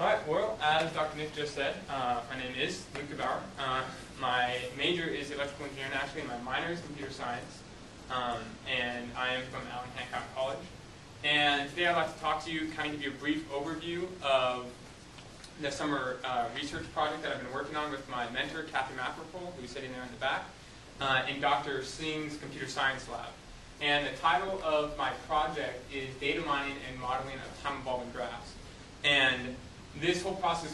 Alright, well, as Dr. Nick just said, my name is Luke Gebauer. My major is electrical engineering actually, and my minor is computer science. And I am from Allen Hancock College. And today I'd like to talk to you, kind of give you a brief overview of the summer research project that I've been working on with my mentor, Kathy Mackerpole, who's sitting there in the back, in Dr. Singh's computer science lab. And the title of my project is Data Mining and Modeling of Time-Evolving Graphs. And this whole process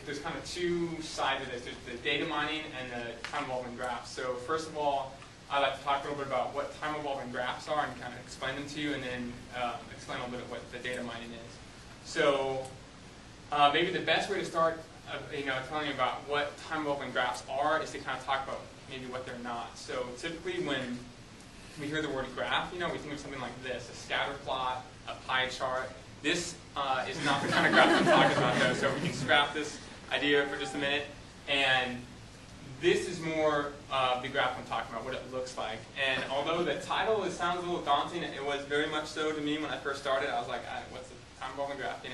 there's kind of two sides of this. There's the data mining and the time-evolving graphs. So first of all, I'd like to talk a little bit about what time-evolving graphs are and kind of explain them to you, and then explain a little bit of what the data mining is. So maybe the best way to start, telling you about what time-evolving graphs are is to kind of talk about maybe what they're not. So typically when we hear the word graph, we think of something like this: a scatter plot, a pie chart. This is not the kind of graph I'm talking about, though, so we can scrap this idea for just a minute. And this is more the graph I'm talking about, what it looks like. And although the title sounds a little daunting, it was very much so to me when I first started. I was like, what's a time-evolving graph,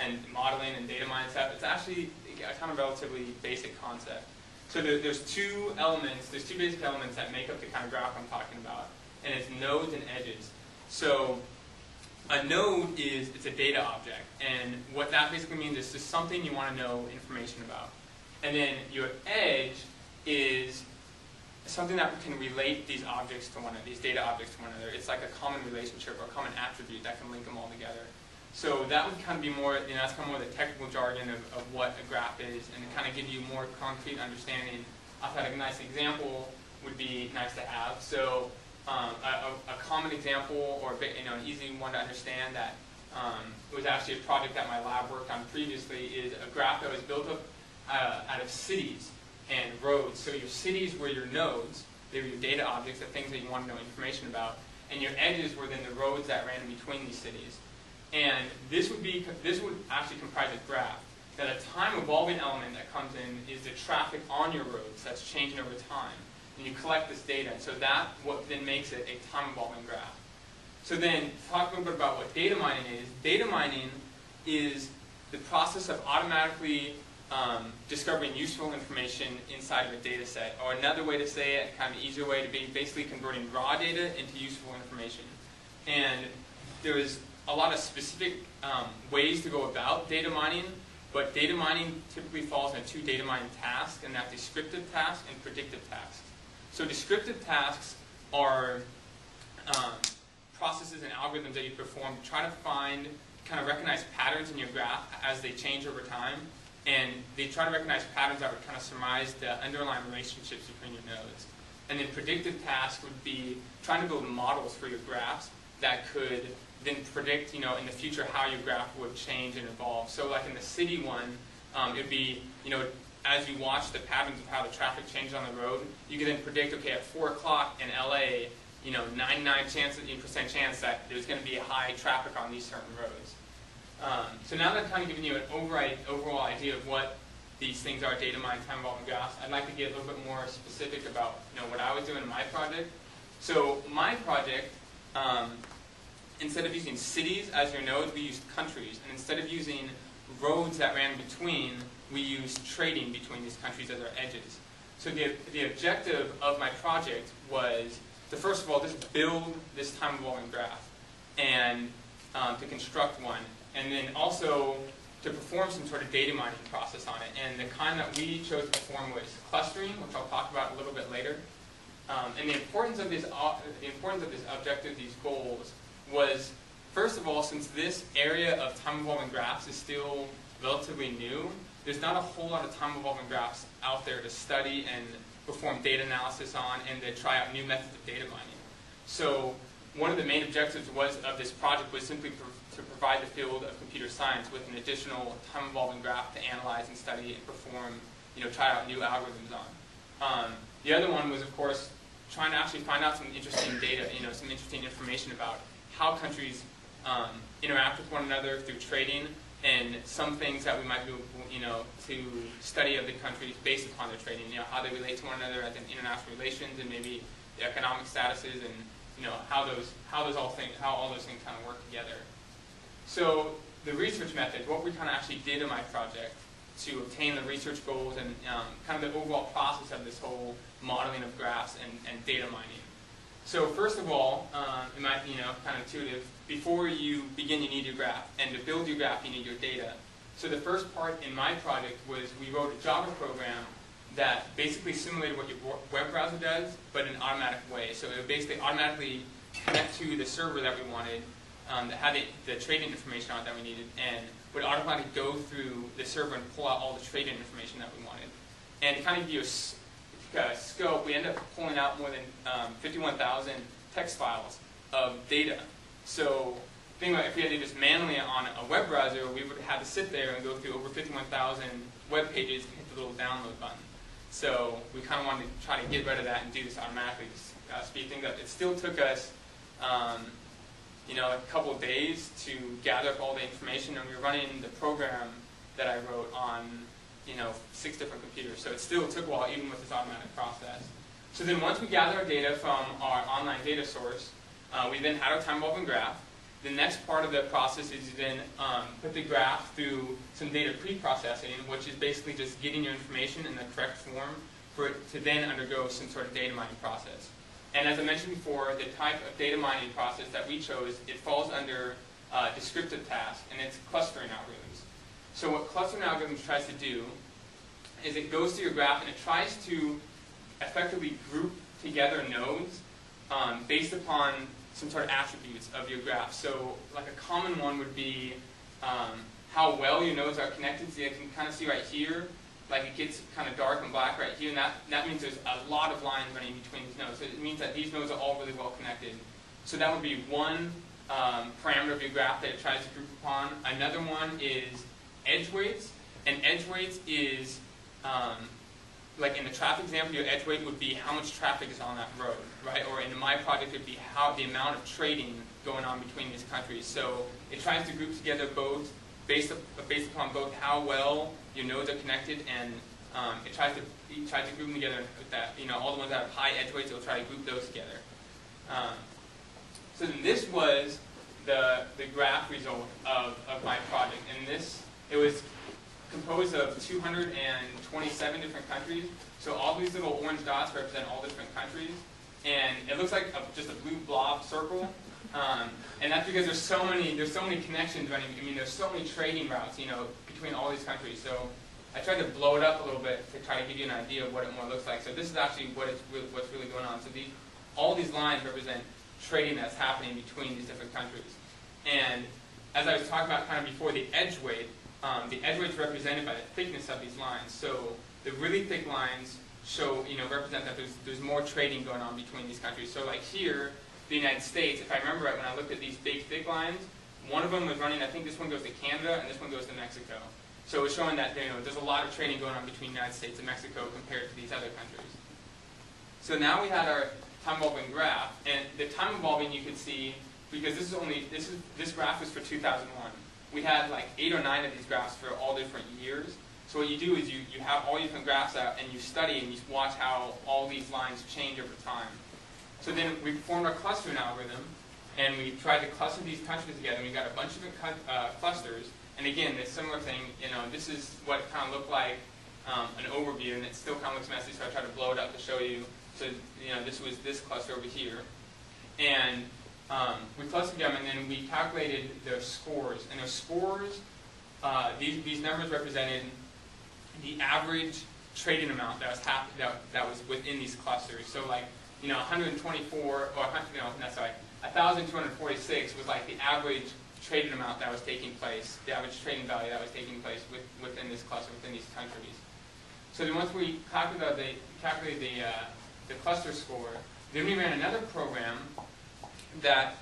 and modeling and data mining stuff. It's actually a kind of relatively basic concept. So there's two basic elements that make up the kind of graph I'm talking about, and it's nodes and edges. So a node it's a data object, and what that basically means is just something you want to know information about. And then your edge is something that can relate these data objects to one another. It's like a common relationship or a common attribute that can link them all together. So that would kind of be more, that's kind of more the technical jargon of what a graph is, and to kind of give you more concrete understanding. I thought a nice example would be nice to have. So a common example, or an easy one to understand that was actually a project that my lab worked on previously, is a graph that was built up out of cities and roads. So your cities were your nodes, they were your data objects, the things that you want to know information about, and your edges were then the roads that ran in between these cities. And this would actually comprise a graph. Now the time-evolving element that comes in is the traffic on your roads that's changing over time. And you collect this data, so that what then makes it a time-evolving graph. So then, talk a little bit about what data mining is. Data mining is the process of automatically discovering useful information inside of a data set. Or another way to say it, kind of an easier way to be, basically converting raw data into useful information. And there's a lot of specific ways to go about data mining, but data mining typically falls into two data mining tasks, and that's descriptive tasks and predictive tasks. So descriptive tasks are processes and algorithms that you perform to try to kind of recognize patterns in your graph as they change over time. And they try to recognize patterns that would kind of surmise the underlying relationships between your nodes. And then predictive tasks would be trying to build models for your graphs that could then predict, in the future how your graph would change and evolve. So like in the city one, it would be, as you watch the patterns of how the traffic changes on the road, you can then predict, okay, at 4 o'clock in LA, 99% chance that there's going to be a high traffic on these certain roads. So now that I've kind of given you an overall idea of what these things are, data mining, time-evolving graphs, I'd like to get a little bit more specific about what I was doing in my project. So my project, instead of using cities as your nodes, we used countries. And instead of using roads that ran between, we used trading between these countries as our edges. So the objective of my project was to, first of all, just build this time-evolving graph and to construct one. And then also to perform some sort of data mining process on it. And the kind that we chose to perform was clustering, which I'll talk about a little bit later. And the importance of this objective, these goals, was, first of all, since this area of time-evolving graphs is still relatively new, there's not a whole lot of time-evolving graphs out there to study and perform data analysis on and to try out new methods of data mining. So one of the main objectives of this project was simply to provide the field of computer science with an additional time-evolving graph to analyze and study and perform, try out new algorithms on. The other one was, of course, trying to actually find out some interesting data, some interesting information about how countries interact with one another through trading, and some things that we might do, to study other countries based upon their trading, how they relate to one another as in international relations, and maybe the economic statuses, and how all those things kind of work together. So the research methods, what we kind of actually did in my project to obtain the research goals and kind of the overall process of this whole modeling of graphs and data mining. So first of all, it might be kind of intuitive. Before you begin, you need your graph, and to build your graph, you need your data. So the first part in my project was we wrote a Java program that basically simulated what your web browser does, but in an automatic way. So it would basically automatically connect to the server that we wanted, that had the trading information on it that we needed, and would automatically go through the server and pull out all the trading information that we wanted. And to kind of give you a scope, we ended up pulling out more than 51,000 text files of data. So think about if we had to do this manually on a web browser, we would have to sit there and go through over 51,000 web pages and hit the little download button. So we kind of wanted to try to get rid of that and do this automatically to speed things up. It still took us a couple of days to gather up all the information, and we were running the program that I wrote on 6 different computers. So it still took a while, even with this automatic process. So then once we gathered our data from our online data source, we then had our time-evolving graph. The next part of the process is you then put the graph through some data pre-processing, which is basically just getting your information in the correct form for it to then undergo some sort of data mining process. And as I mentioned before, the type of data mining process that we chose, it falls under descriptive task, and it's clustering algorithms. So what clustering algorithms tries to do is it goes through your graph and it tries to effectively group together nodes based upon some sort of attributes of your graph. So like a common one would be how well your nodes are connected. So you can kind of see right here, like it gets kind of dark and black right here, and that means there's a lot of lines running between these nodes. So it means that these nodes are all really well connected. So that would be one parameter of your graph that it tries to group upon. Another one is edge weights, and edge weights is like in the traffic example, your edge weight would be how much traffic is on that road, right? Or in my project, it would be the amount of trading going on between these countries. So it tries to group together both based upon both how well your nodes are connected, and it tries to group them together with that. All the ones that have high edge weights, it'll try to group those together. So then this was the graph result of my project, and it was composed of 227 different countries. So all these little orange dots represent all different countries, and it looks like just a blue blob circle. And that's because there's so many connections running. There's so many trading routes, between all these countries. So I tried to blow it up a little bit to try to give you an idea of what it more looks like. So this is actually what's really going on. So all these lines represent trading that's happening between these different countries. And as I was talking about kind of before, the edge weight is represented by the thickness of these lines. So the really thick lines represent that there's more trading going on between these countries. So like here, the United States, if I remember right, when I looked at these big thick lines, one of them was running, I think this one goes to Canada and this one goes to Mexico. So it's showing that there's a lot of trading going on between the United States and Mexico compared to these other countries. So now we had our time evolving graph, and the time evolving you can see, because this graph is for 2001. We had like 8 or 9 of these graphs for all different years. So what you do is you have all your different graphs out and you study and you watch how all these lines change over time. So then we performed our clustering algorithm, and we tried to cluster these countries together, and we got a bunch of different clusters. And again, this similar thing, this is what it kind of looked like, an overview, and it still kind of looks messy, so I tried to blow it up to show you. So, this was this cluster over here. And we clustered them, and then we calculated their scores. And their scores, these numbers represented the average trading amount that was within these clusters. So like, 124, or 1,246 was like the average trading amount that was taking place, the average trading value that was taking place within this cluster, within these countries. So then once we calculated the cluster score, then we ran another program that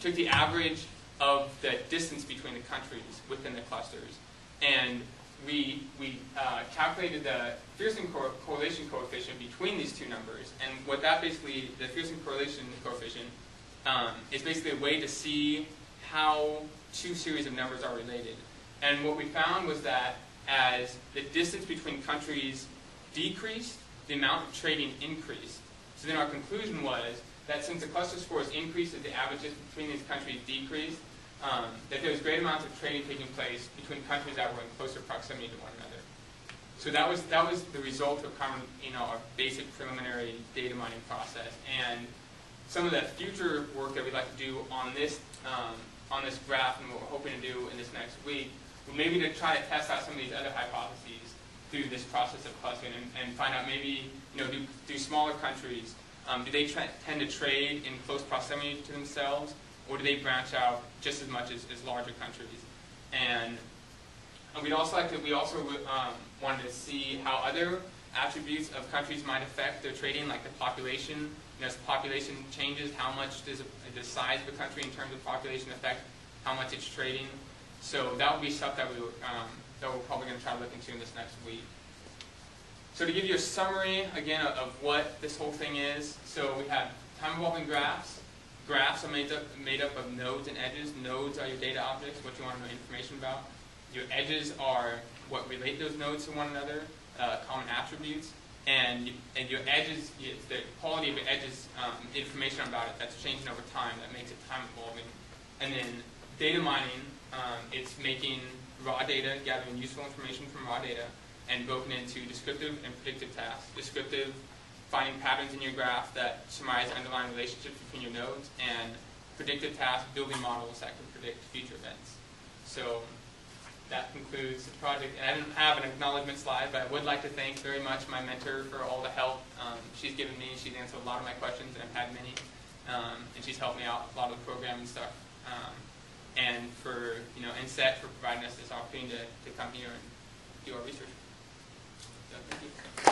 took the average of the distance between the countries within the clusters. And we calculated the Pearson correlation coefficient between these two numbers. And what that basically, the Pearson correlation coefficient, is basically a way to see how two series of numbers are related. And what we found was that as the distance between countries decreased, the amount of trading increased. So then our conclusion was that since the cluster scores increased as the average distance between these countries decreased, that there was great amounts of trading taking place between countries that were in closer proximity to one another. So that was the result of kind of, our basic preliminary data mining process. And some of the future work that we'd like to do on this graph, and what we're hoping to do in this next week, would maybe to try to test out some of these other hypotheses through this process of clustering, and find out maybe, do smaller countries, do they tend to trade in close proximity to themselves, or do they branch out just as much as larger countries? And we also wanted to see how other attributes of countries might affect their trading, like the population. As the population changes, how much does the size of the country in terms of population affect how much it's trading? So that would be stuff that we're probably going to try to look into in this next week. So to give you a summary, again, of what this whole thing is, so we have time-evolving graphs. Graphs are made up of nodes and edges. Nodes are your data objects, what you want to know information about. Your edges are what relate those nodes to one another, common attributes. And your edges, the quality of your edges, information about it, that's changing over time. That makes it time-evolving. And then data mining, it's making raw data, gathering useful information from raw data, and broken into descriptive and predictive tasks. Descriptive, finding patterns in your graph that surmise underlying relationships between your nodes, and predictive tasks, building models that can predict future events. So that concludes the project. And I didn't have an acknowledgement slide, but I would like to thank very much my mentor for all the help she's given me. She's answered a lot of my questions, and I've had many. And she's helped me out a lot of the programming stuff. And for INSET for providing us this opportunity to come here and do our research. So thank you.